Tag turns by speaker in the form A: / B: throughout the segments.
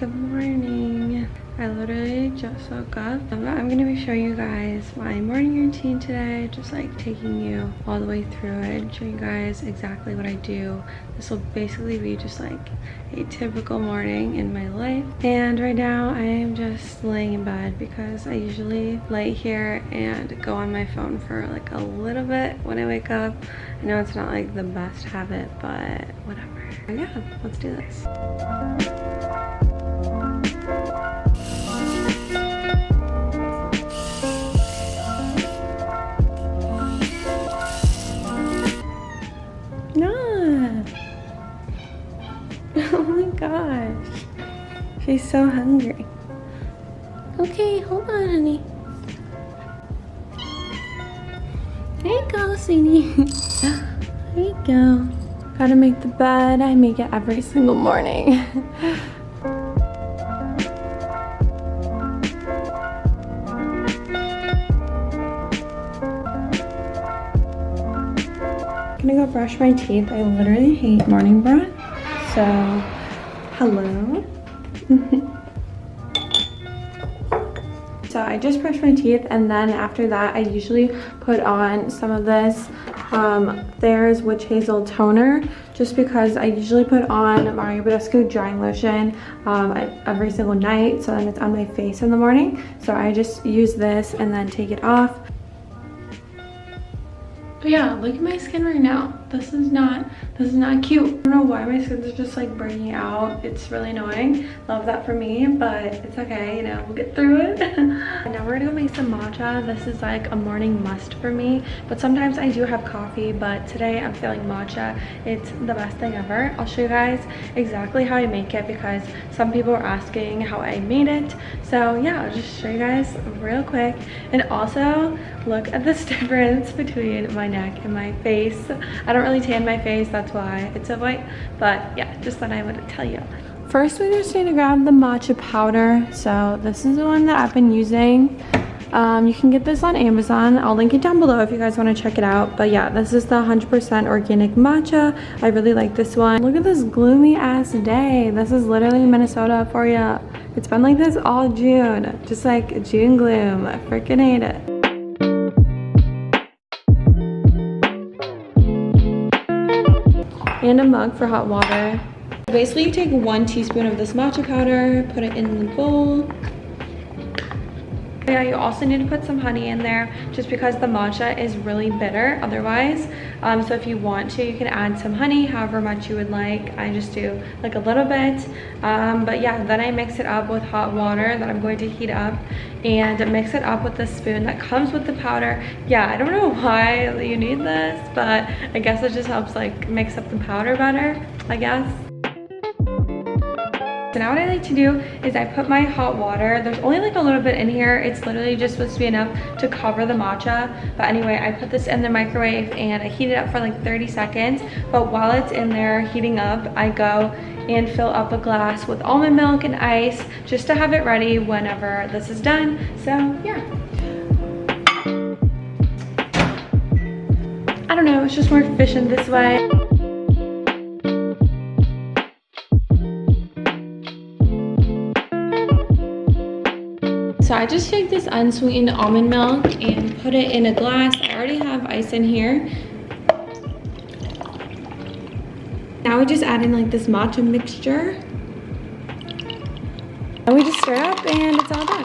A: Good morning. I literally just woke up. I'm gonna be showing you guys my morning routine today, just like taking you all the way through it and showing you guys exactly what I do. This will basically be just like a typical morning in my life. And right now I am just laying in bed because I usually lay here and go on my phone for like a little bit when I wake up. I know it's not like the best habit, but whatever. Yeah, let's do this. Oh my gosh, she's so hungry. Okay, hold on, honey. There you go, sweetie. There you go. Gotta make the bed. I make it every single morning. I'm gonna go brush my teeth. I literally hate morning breath. So, hello. So I just brushed my teeth, and then after that I usually put on some of this Thayer's Witch Hazel toner, just because I usually put on Mario Badescu drying lotion every single night, so then it's on my face in the morning. So I just use this and then take it off. But yeah, look at my skin right now. This is not cute. I don't know why my skin's just like breaking out. It's really annoying. Love that for me, but it's okay, you know, we'll get through it. And now we're gonna go make some matcha. This is like a morning must for me, but sometimes I do have coffee, but today I'm feeling matcha. It's the best thing ever. I'll show you guys exactly how I make it because some people are asking how I made it. So yeah, I'll just show you guys real quick. And also look at this difference between my neck and my face. I don't really tan my face, that's why it's so white, but yeah, just thought I would tell you. First, we just need to grab the matcha powder. So this is the one that I've been using. You can get this on Amazon. I'll link it down below if you guys want to check it out. But yeah, this is the 100% organic matcha. I really like this one. Look at this gloomy ass day. This is literally Minnesota for you. It's been like this all June, just like June gloom. I freaking hate it. And a mug for hot water. Basically, you take 1 teaspoon of this matcha powder, put it in the bowl. Yeah, you also need to put some honey in there just because the matcha is really bitter otherwise. So if you want to, you can add some honey however much you would like. I just do like a little bit. But yeah, then I mix it up with hot water that I'm going to heat up and mix it up with the spoon that comes with the powder. Yeah, I don't know why you need this, but I guess it just helps like mix up the powder better, I guess. So now what I like to do is I put my hot water, there's only like a little bit in here, it's literally just supposed to be enough to cover the matcha. But anyway, I put this in the microwave and I heat it up for like 30 seconds. But while it's in there heating up, I go and fill up a glass with almond milk and ice just to have it ready whenever this is done. So yeah. I don't know, it's just more efficient this way. So I just take this unsweetened almond milk and put it in a glass. I already have ice in here. Now we just add in like this matcha mixture. And we just stir it up and it's all done.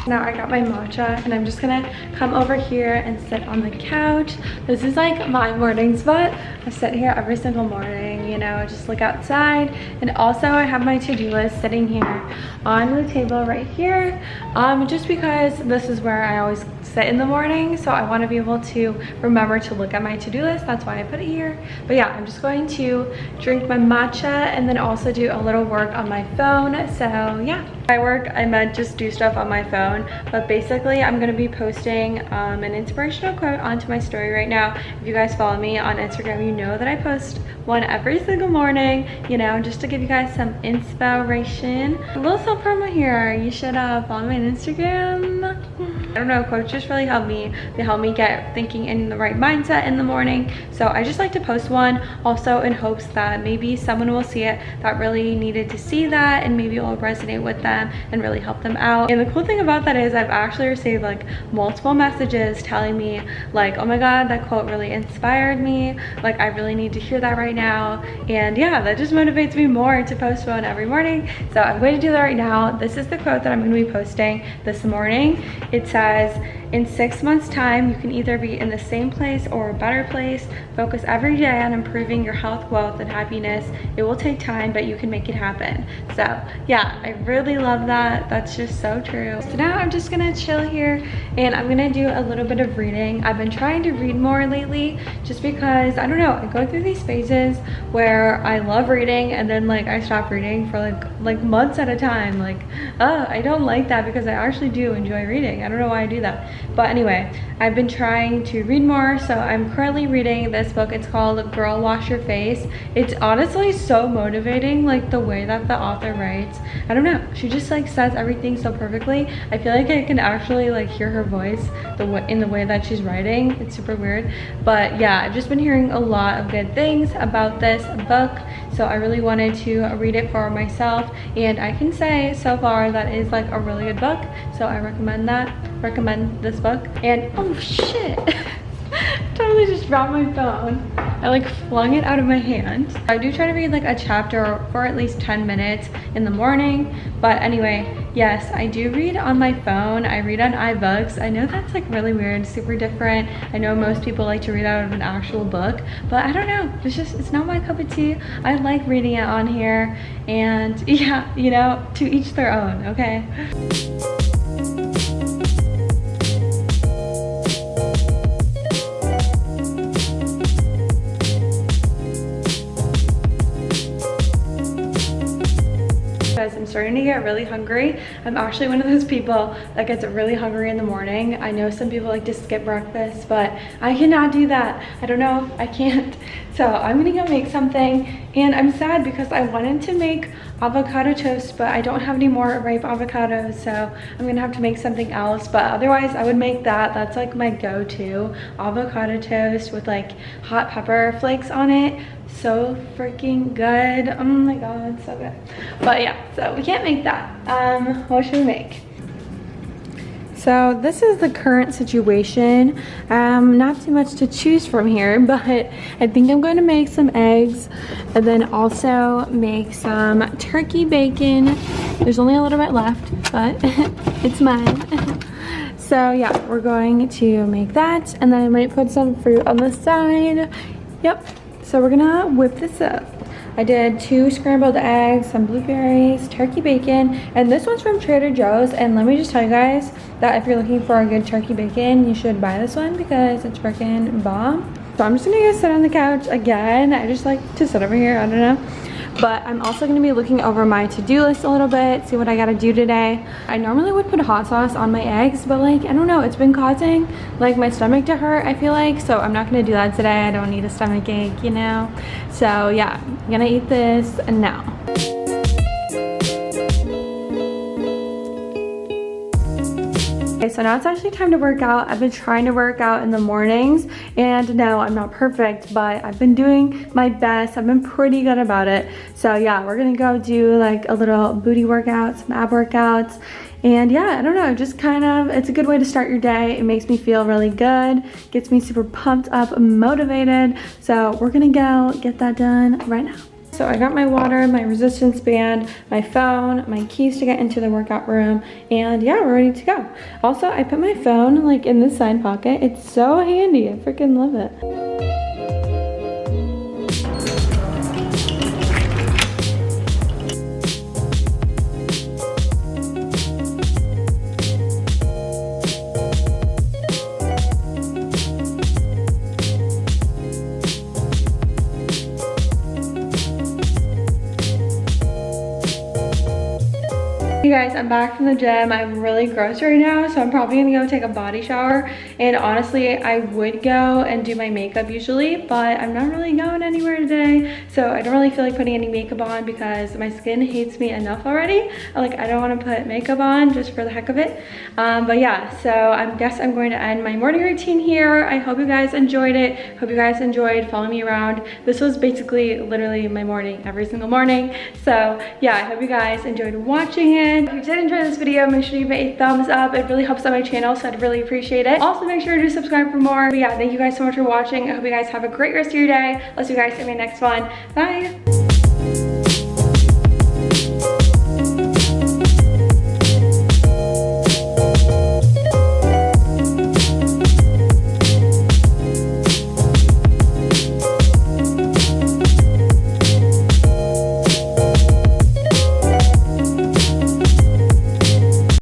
A: Now I got my matcha and I'm just gonna come over here and sit on the couch. This is like my morning spot. I sit here every single morning, you know, just look outside. And also I have my to-do list sitting here on the table right here, just because this is where I always sit in the morning. So I want to be able to remember to look at my to-do list. That's why I put it here. But yeah, I'm just going to drink my matcha and then also do a little work on my phone. So yeah. I work, I meant just do stuff on my phone, but basically I'm going to be posting an inspirational quote onto my story right now. If you guys follow me on Instagram, you know that I post one every single morning, you know, just to give you guys some inspiration. A little self promo here. You should follow me on Instagram. don't know, quotes just really help me. They help me get thinking in the right mindset in the morning. So I just like to post one, also in hopes that maybe someone will see it that really needed to see that, and maybe it will resonate with them and really help them out. And the cool thing about that is I've actually received like multiple messages telling me like, oh my god, that quote really inspired me, like I really need to hear that right now. And yeah, that just motivates me more to post one every morning. So I'm going to do that right now. This is the quote that I'm going to be posting this morning. It says, in 6 months time, you can either be in the same place or a better place. Focus every day on improving your health, wealth, and happiness. It will take time, but you can make it happen. So yeah, I really love that. That's just so true. So now I'm just gonna chill here and I'm gonna do a little bit of reading. I've been trying to read more lately just because, I don't know, I go through these phases where I love reading and then like I stop reading for like months at a time. Like, I don't like that because I actually do enjoy reading. I don't know why I do that. But anyway, I've been trying to read more, so I'm currently reading this book. It's called Girl Wash Your Face. It's honestly so motivating, like the way that the author writes. I don't know, she just like says everything so perfectly. I feel like I can actually like hear her voice in the way that she's writing. It's super weird. But yeah, I've just been hearing a lot of good things about this book, so I really wanted to read it for myself, and I can say so far that is like a really good book. So I recommend this book. And oh shit, totally just dropped my phone. I like flung it out of my hand. I do try to read like a chapter for at least 10 minutes in the morning. But anyway, yes, I do read on my phone. I read on iBooks. I know that's like really weird, super different. I know most people like to read out of an actual book, but I don't know, it's not my cup of tea. I like reading it on here, and yeah, you know, to each their own, okay? I'm starting to get really hungry. I'm actually one of those people that gets really hungry in the morning. I know some people like to skip breakfast, but I cannot do that. I don't know, I can't. So I'm gonna go make something, and I'm sad because I wanted to make avocado toast, but I don't have any more ripe avocados, so I'm gonna have to make something else. But otherwise I would make that. That's like my go-to, avocado toast with like hot pepper flakes on it. So freaking good. Oh my god, so good. But yeah, so we can't make that. What should we make? So this is the current situation. Not too much to choose from here, but I think I'm going to make some eggs and then also make some turkey bacon. There's only a little bit left, but it's mine. So yeah, we're going to make that, and then I might put some fruit on the side. Yep. So we're gonna whip this up. I did 2 scrambled eggs, some blueberries, turkey bacon, and this one's from Trader Joe's. And let me just tell you guys that if you're looking for a good turkey bacon, you should buy this one because it's freaking bomb. So I'm just gonna go sit on the couch again. I just like to sit over here, I don't know. But I'm also gonna be looking over my to-do list a little bit, see what I gotta do today. I normally would put hot sauce on my eggs, but like, I don't know, it's been causing like my stomach to hurt, I feel like. So I'm not gonna do that today. I don't need a stomach ache, you know? So yeah, I'm gonna eat this now. Okay, so now it's actually time to work out. I've been trying to work out in the mornings, and no, I'm not perfect, but I've been doing my best. I've been pretty good about it. So yeah, we're gonna go do like a little booty workout, some ab workouts, and yeah, I don't know, just kind of, it's a good way to start your day. It makes me feel really good, gets me super pumped up, motivated. So we're gonna go get that done right now. So I got my water, my resistance band, my phone, my keys to get into the workout room, and yeah, we're ready to go. Also, I put my phone like in the side pocket. It's so handy, I freaking love it. Hey guys, I'm back from the gym. I'm really gross right now, so I'm probably gonna go take a body shower. And honestly, I would go and do my makeup usually, but I'm not really going anywhere today. So I don't really feel like putting any makeup on because my skin hates me enough already. I don't want to put makeup on just for the heck of it. But yeah, so I guess I'm going to end my morning routine here. I hope you guys enjoyed it. Hope you guys enjoyed following me around. This was basically literally my morning every single morning. So yeah, I hope you guys enjoyed watching it. If you did enjoy this video, make sure you give it a thumbs up. It really helps out my channel, so I'd really appreciate it. Also, make sure to subscribe for more. But yeah, thank you guys so much for watching. I hope you guys have a great rest of your day. I'll see you guys in my next one. Bye.